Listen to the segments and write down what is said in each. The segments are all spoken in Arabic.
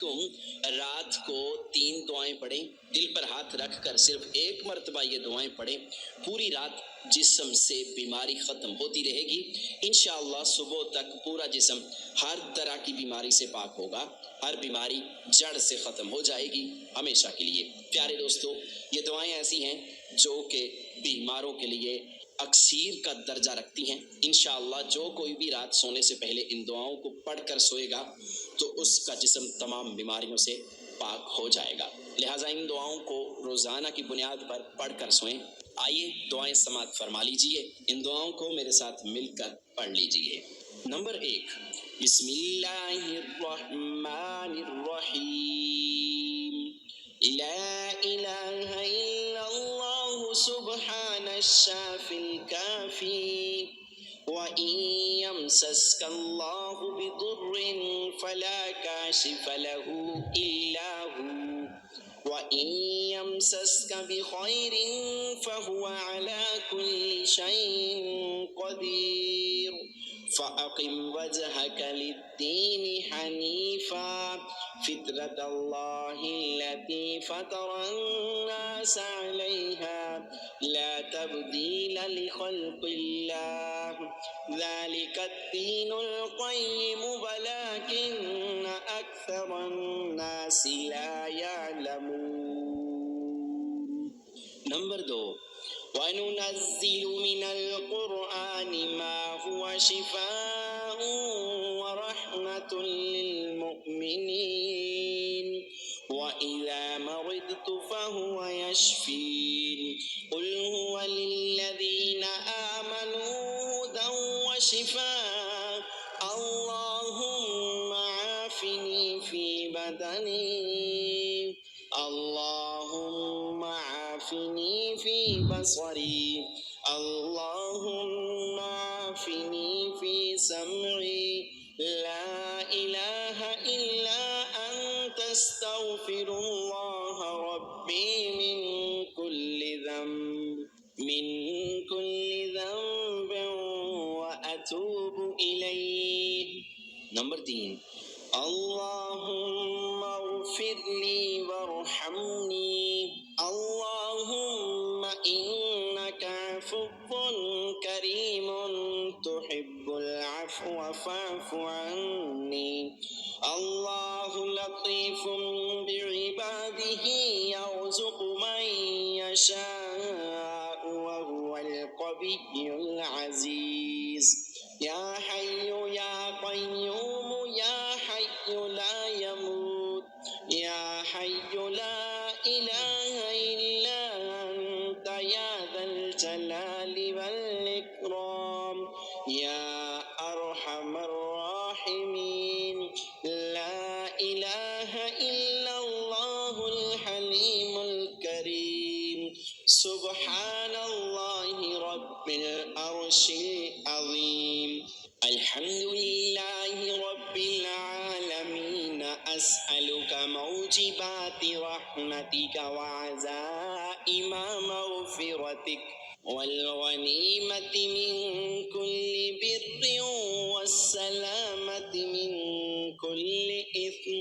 तुम रात को 3 दुआएं पढ़ें, दिल पर हाथ रखकर सिर्फ एक मर्तबा ये दुआएं पढ़ें, पूरी रात जिस्म से बीमारी ख़त्म होती रहेगी। इंशाअल्लाह सुबह तक पूरा जिस्म हर तरह की बीमारी से पाक होगा, हर बीमारी जड़ से ख़त्म हो जाएगी हमेशा के लिए। प्यारे दोस्तों, ये दुआएं ऐसी हैं जो कि बीमारों के लिए अक्सीर का दर्जा रखती हैं। इंशाअल्लाह जो कोई भी रात सोने से पहले इन दुआओं को पढ़कर सोएगा तो उसका जिस्म तमाम बीमारियों से पाक हो जाएगा। लिहाजा इन दुआओं को रोज़ाना की बुनियाद पर पढ़कर सोएं। आइए दुआएं समाअत फरमा लीजिए, इन दुआओं को मेरे साथ मिलकर पढ़ लीजिए। नंबर 1, बिस्मिल्लाहिर्रहमानिर्रहीम, ला इलाहा इल्लल्लाहु सुब्हानश्शाफिल काफी व इन यमसस्कल्लाहु बिदुर्रिन फला काशिफ लहू इल्ला हू व इन यमसस्क बिखैरिन फहुवा अला कुल्लि शैइन क़दीर फ़अक़िम वजहक लिद्दीन हनीफ़ा फ़ित्रतल्लाहिल्लती फ़तरन्नास अलैहा ला तब्दील लिख़ल्क़िल्लाह ज़ालिकद्दीनुल क़य्यिम वलाकिन्न अक्सरन्नासि ला यअलमून। नंबर 2, वनुनज़्ज़िलु मिनल क़ुरआनि मा हुवा शिफ़ाउन व रहमतुल लिल मुमिनीन व इज़ा मरिदतु फहुवा यशफ़ीन क़ुल हुवा लिल्लज़ीना आमनू हुदन व शिफ़ाअ अल्लाहुम्मा आफ़िनी फ़ी बदनी अल्लाहुम्मा आफ़िनी फ़ी बसरी अल्लाहुम्मा आफ़िनी फ़ी समई ला इलाहा इल्ला अंत अस्तग़फिरुल्लाह रब्बी मिन कुल्लि ज़ंब व अतूबु इलैह। नंबर 3, अल्लाहुम्मा इग़फ़िरली वरहमनी अल्लाहुम्मा इन्नका अफ़ुव्वुन करीमुन तुहिब्बुल अफ़्व फ़अफ़ु अन्नी अल्लाहु लतीफ़ुन बिइबादिही यर्ज़ुक़ु मन यशाअु व हुवल क़विय्युल अज़ीज़। या हय्यु या क़य्यूम या हय्यु ला यमूत या हय्यु ला इलाहा इल्ला अंत या ज़ल जलालि वल इकराम या अरहमर राहिमीन ला इलाहा इल्लल्लाहुल हलीमुल करीम सुब्हानल्लाहि रब्बिल अर्शिल अज़ीम अल्हम्दुलिल्लाहि रब्बिल आलमीन अस्अलुका मौजिबाति रहमतिका व अज़ाइम मग़फ़िरतिक वल गनीमति मिन कुल्लि बिर्रिन वस्सलामति मिन कुल्लि इस्म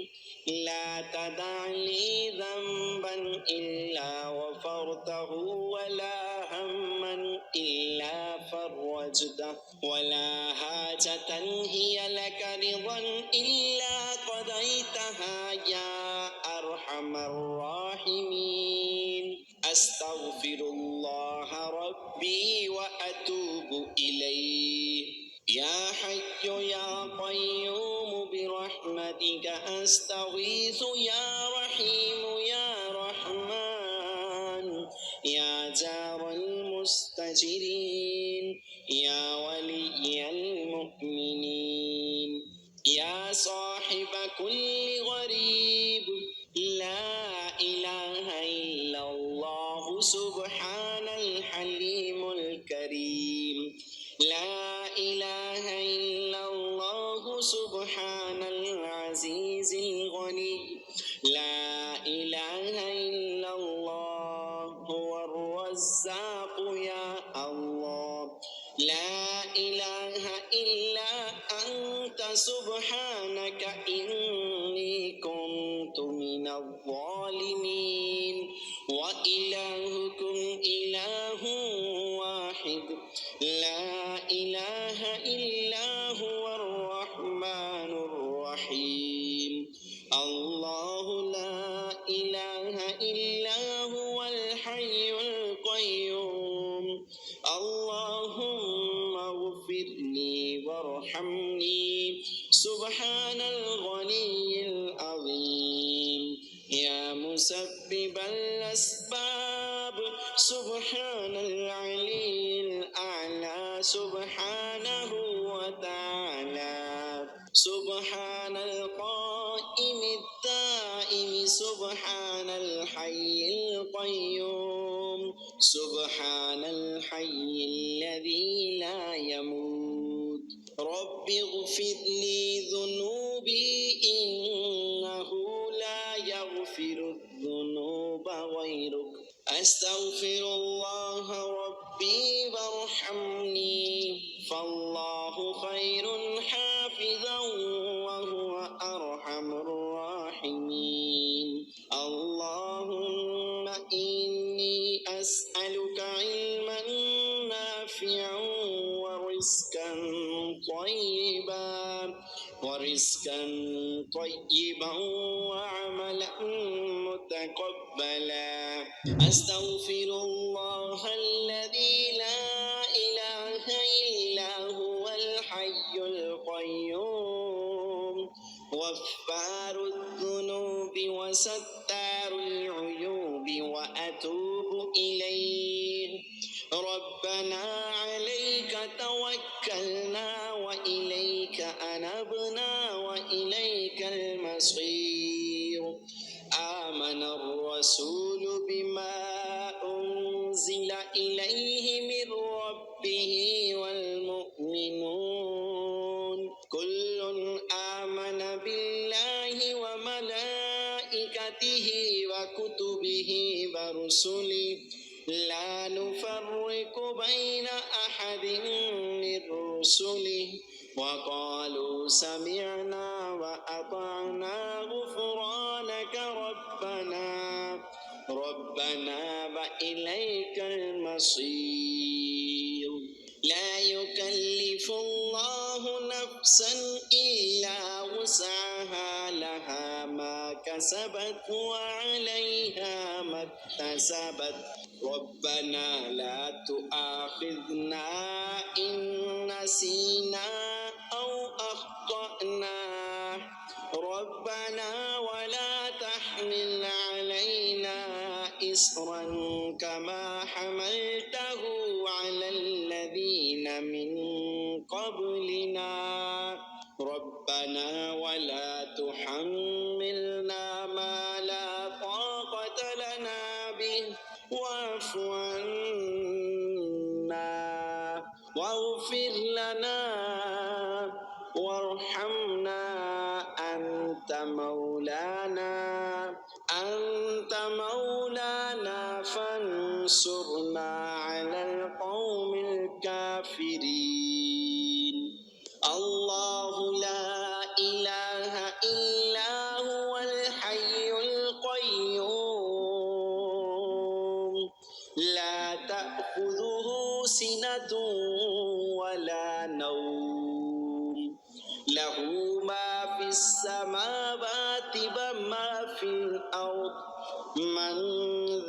ला तदअ ली ज़ंबन इल्ला गफ़रतहु वला हम्मन इल्ला फ़रजतहु वला हाजतन हिय लक रिज़न इल्ला क़ज़ैतहा या अरहमर राहिमीन अस्तग़फिरुल्लाह रब्बी व अतूबु इलैह। या हय्यु या क़य्यूम बिरहमतिका अस्तगीथु या रहीमु या रहमान या जारल मुस्तजिरीन या वलिय्यल मुमिनीन या साहिब कुल्लि गरीब ला इलाहा इल्लल्लाहु सुब्हानल हलीमुल करीम ला इलाहा इल्लल्लाहु सुब्हानल अज़ीज़िल गनी ला इलाहा इल्लल्लाहु हुवर रज़्ज़ाक़ या अल्लाह ला इलाहा इल्ला अंत सुब्हानक इन्नी कुन्तु كنت من الظالمين وإلهكم إله واحد لا إله إلا هو الرحمن الرحيم الله لا إله إلا هو الحي القيوم اللهم اغفر لي وارحمني سبحان الغني العظيم يا مسبب الأسباب سبحان العلي الأعلى سبحانه وتعالى سبحان القائم الدائم سبحان الحي القيوم سبحان الحي الذي لا يموت رب اغفر لي ذنوبي إنه لا يغفر الذنوب غيرك أستغفر الله ربي وارحمني فالله خير حافظا وهو أرحم الراحمين اللهم إني أسألك علما نافعا ورزقا طيبا وعملا متقبلا أستغفر الله الذي لا إله إلا هو الحي القيوم غفار الذنوب وستار العيوب وأتوب إليه ربنا عليك توكلنا وإليك أنبنا وإليك المصير آمن الرسول بما أنزل إليه من ربه والمؤمنون كل آمن بالله وملائكته وكتبه ورسله لا نفرق بين أحد من رسله وقالوا سمعنا وأطعنا غفرانك ربنا وإليك المصير لا يكلف الله نفسا إلا وسعها لها ما كسبت وعليها ما اكتسبت ربنا لا تؤاخذنا إن نسينا أو أخطأنا ربنا ولا تحمل علينا إصرا كما حملته على الذين من قبلنا ربنا ولا تحملنا ما لا طاقة لنا به واعف عنا واغفر لنا وارحمنا أنت مولانا فانصرنا على القوم الكافرين الله لا إله إلا هو الحي القيوم لا تأخذه سنة ولا نوم له ما في السماوات وما في الأرض من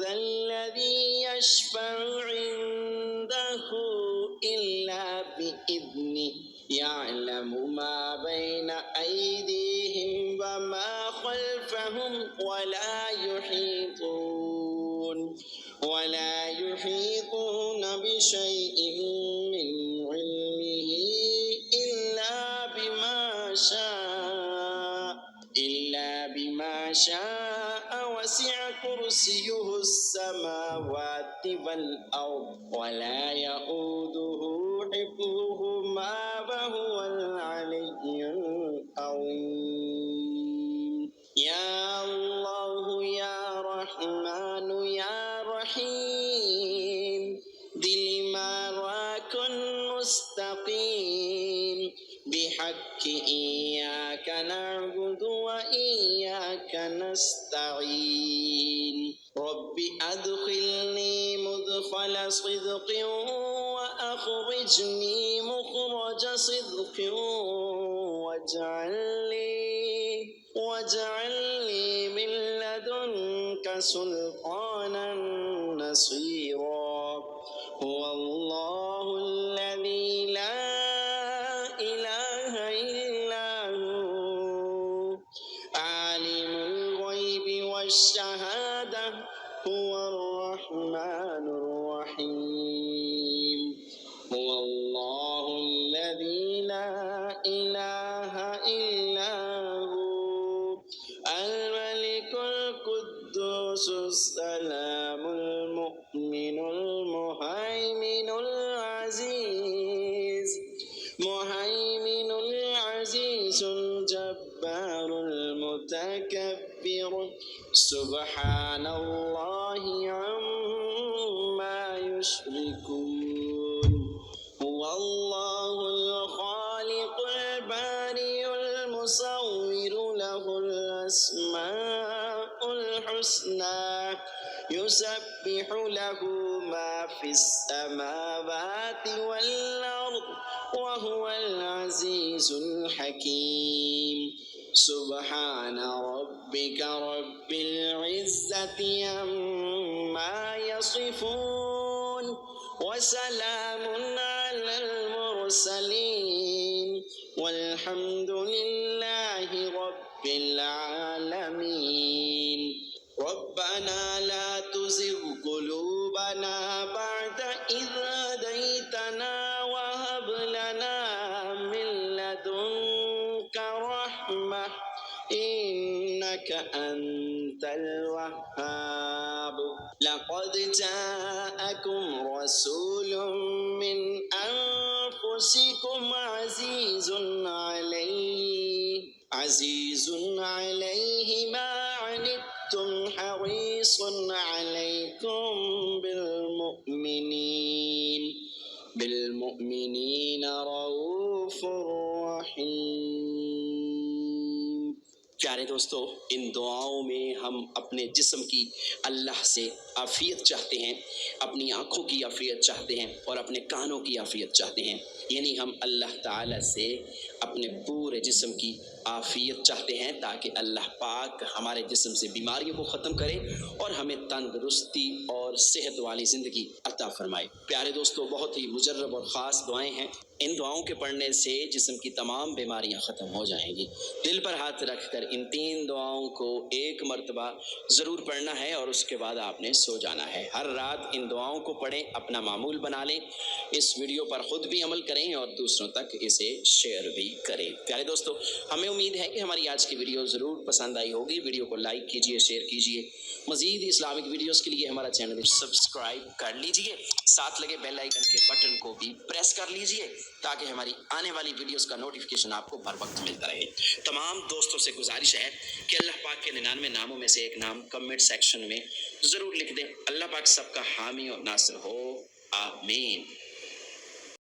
ذا الذي يشفع عنده إلا بإذنه يعلم ما بين أيديهم وما خلفهم ولا يحيطون بشيء من علمه إلا بما شاء وسع كرسيه السماوات والأرض ولا يؤوده حفظهما وهو العلي العظيم يا الله يا رحمن يا رحيم دلمارك مستقيم بحق إياك نعبد وإياك نستعين نستعين رب أدخلني مدخل صدق وأخرجني مخرج صدق واجعل لي من لدنك سلطانا نصيرا هو الله الذي لا إله إلا هو عالم الغيب والشهادة هو الرحمن الرحيم هو الله الذي لا إله إلا هو الملك القدوس السلام المؤمن المهيمن العزيز الجبار المتكبر سبحان الله عما يشركون هو الله الخالق البارئ المصور له الأسماء الحسنى يسبح له ما في السماوات والأرض وهو العزيز الحكيم سبحان ربك رب العزة عما يصفون وسلام على المرسلين والحمد لله رب العالمين ربنا لا تزغ قلوبنا بعد إذ هديتنا وهب لنا من لدنك رحمة إنك أنت الوهاب لقد جاءكم رسول من أنفسكم عزيز عليه ما عنتم حريص عليكم بالمؤمنين رؤوف رحيم پیارے دوستو ان دعاؤں میں ہم اپنے جسم کی اللہ سے عافیت چاہتے ہیں اپنی آنکھوں کی عافیت چاہتے ہیں اور اپنے کانوں کی عافیت چاہتے ہیں یعنی ہم اللہ تعالی سے اپنے پورے جسم کی عافیت چاہتے ہیں تاکہ اللہ پاک ہمارے جسم سے بیماریوں کو ختم کرے اور ہمیں تندرستی اور صحت والی زندگی عطا فرمائے پیارے دوستو بہت ہی مجرب اور خاص دعائیں ہیں ان دعاؤں کے پڑھنے سے جسم کی تمام بیماریاں ختم ہو جائیں گی دل پر ہاتھ رکھ کر ان 3 دعاؤں کو ایک مرتبہ ضرور پڑھنا ہے اور اس کے بعد آپ نے سو جانا ہے ہر رات ان دعاؤں کو پڑھیں اپنا معمول بنا لیں اس ویڈیو پر خود بھی عمل کریں اور دوسروں تک اسے شیئر بھی کریں پیارے دوستو ہمیں امید ہے کہ ہماری آج کی ویڈیو ضرور پسند آئی ہوگی ویڈیو کو لائک کیجئے شیئر کیجئے مزید اسلامک ویڈیوز کے لیے ہمارا چینل سبسکرائب کر لیجئے ساتھ لگے بیل آئیکن کے بٹن کو بھی پریس کر لیجئے تاکہ ہماری آنے والی ویڈیوز کا نوٹیفیکیشن آپ کو بر وقت ملتا رہے تمام دوستوں سے گزارش ہے کہ اللہ پاک کے 99 ناموں میں سے ایک نام کمنٹ سیکشن میں ضرور لکھ دیں اللہ پاک سب کا حامی اور ناصر ہو آمین